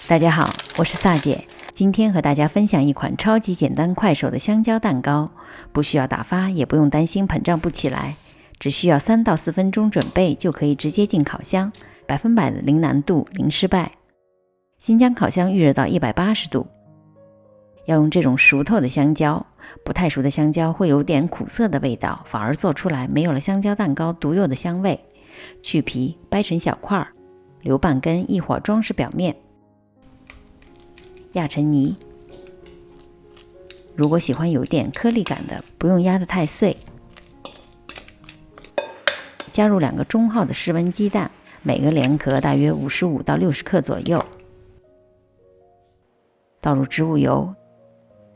大家好，我是萨姐，今天和大家分享一款超级简单快手的香蕉蛋糕，不需要打发，也不用担心膨胀不起来，只需要3到4分钟准备就可以直接进烤箱，100%的零难度、零失败。先将烤箱预热到180度，要用这种熟透的香蕉，不太熟的香蕉会有点苦涩的味道，反而做出来没有了香蕉蛋糕独有的香味。去皮，掰成小块，留半根，一会儿装饰表面。压成泥，如果喜欢有点颗粒感的，不用压得太碎。加入2个中号的室温鸡蛋，每个连壳大约55到60克左右。倒入植物油，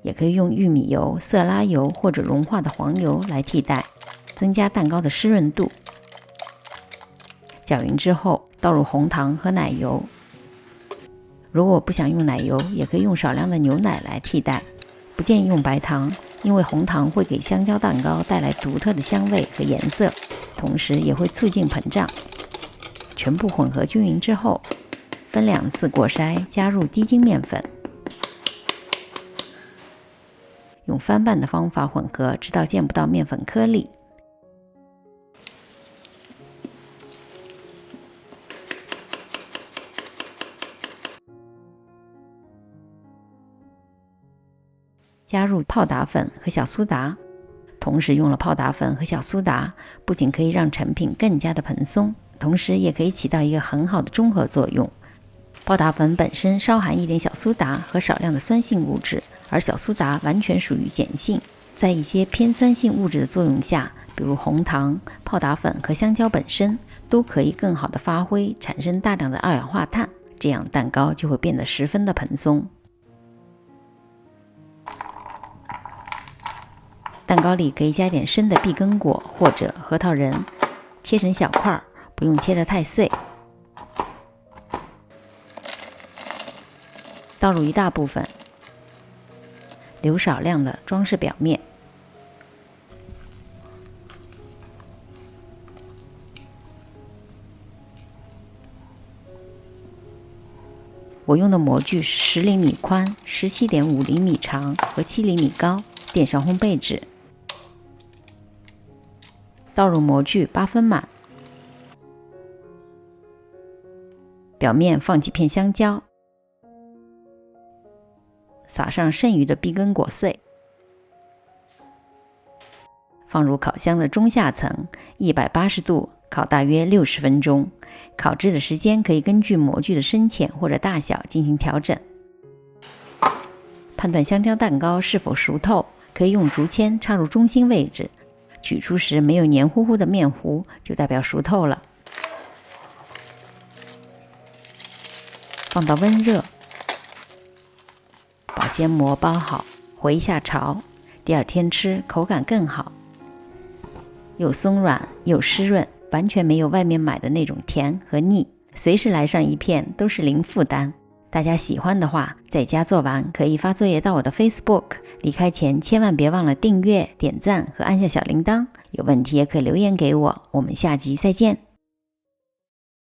也可以用玉米油、色拉油或者融化的黄油来替代，增加蛋糕的湿润度。搅匀之后，倒入红糖和奶油。如果不想用奶油，也可以用少量的牛奶来替代，不建议用白糖，因为红糖会给香蕉蛋糕带来独特的香味和颜色，同时也会促进膨胀。全部混合均匀之后，分2次过筛，加入低筋面粉，用翻拌的方法混合，直到见不到面粉颗粒。加入泡打粉和小苏打，同时用了泡打粉和小苏打，不仅可以让成品更加的蓬松，同时也可以起到一个很好的中和作用。泡打粉本身稍含一点小苏打和少量的酸性物质，而小苏打完全属于碱性，在一些偏酸性物质的作用下，比如红糖、泡打粉和香蕉本身，都可以更好的发挥，产生大量的二氧化碳，这样蛋糕就会变得十分的蓬松。蛋糕里可以加点生的碧根果或者核桃仁，切成小块，不用切得太碎。倒入一大部分，留少量的装饰表面。我用的模具是10厘米宽、17.5厘米长和7厘米高，垫上烘焙纸。倒入模具8分满，表面放几片香蕉，撒上剩余的碧根果碎，放入烤箱的中下层，180度烤大约60分钟。烤制的时间可以根据模具的深浅或者大小进行调整。判断香蕉蛋糕是否熟透，可以用竹签插入中心位置，取出时没有黏糊糊的面糊，就代表熟透了。放到温热，保鲜膜包好，回一下巢，第2天吃口感更好，又松软又湿润，完全没有外面买的那种甜和腻，随时来上一片都是零负担。大家喜欢的话，在家做完可以发作业到我的 Facebook， 离开前千万别忘了订阅、点赞和按下小铃铛。有问题也可以留言给我，我们下集再见。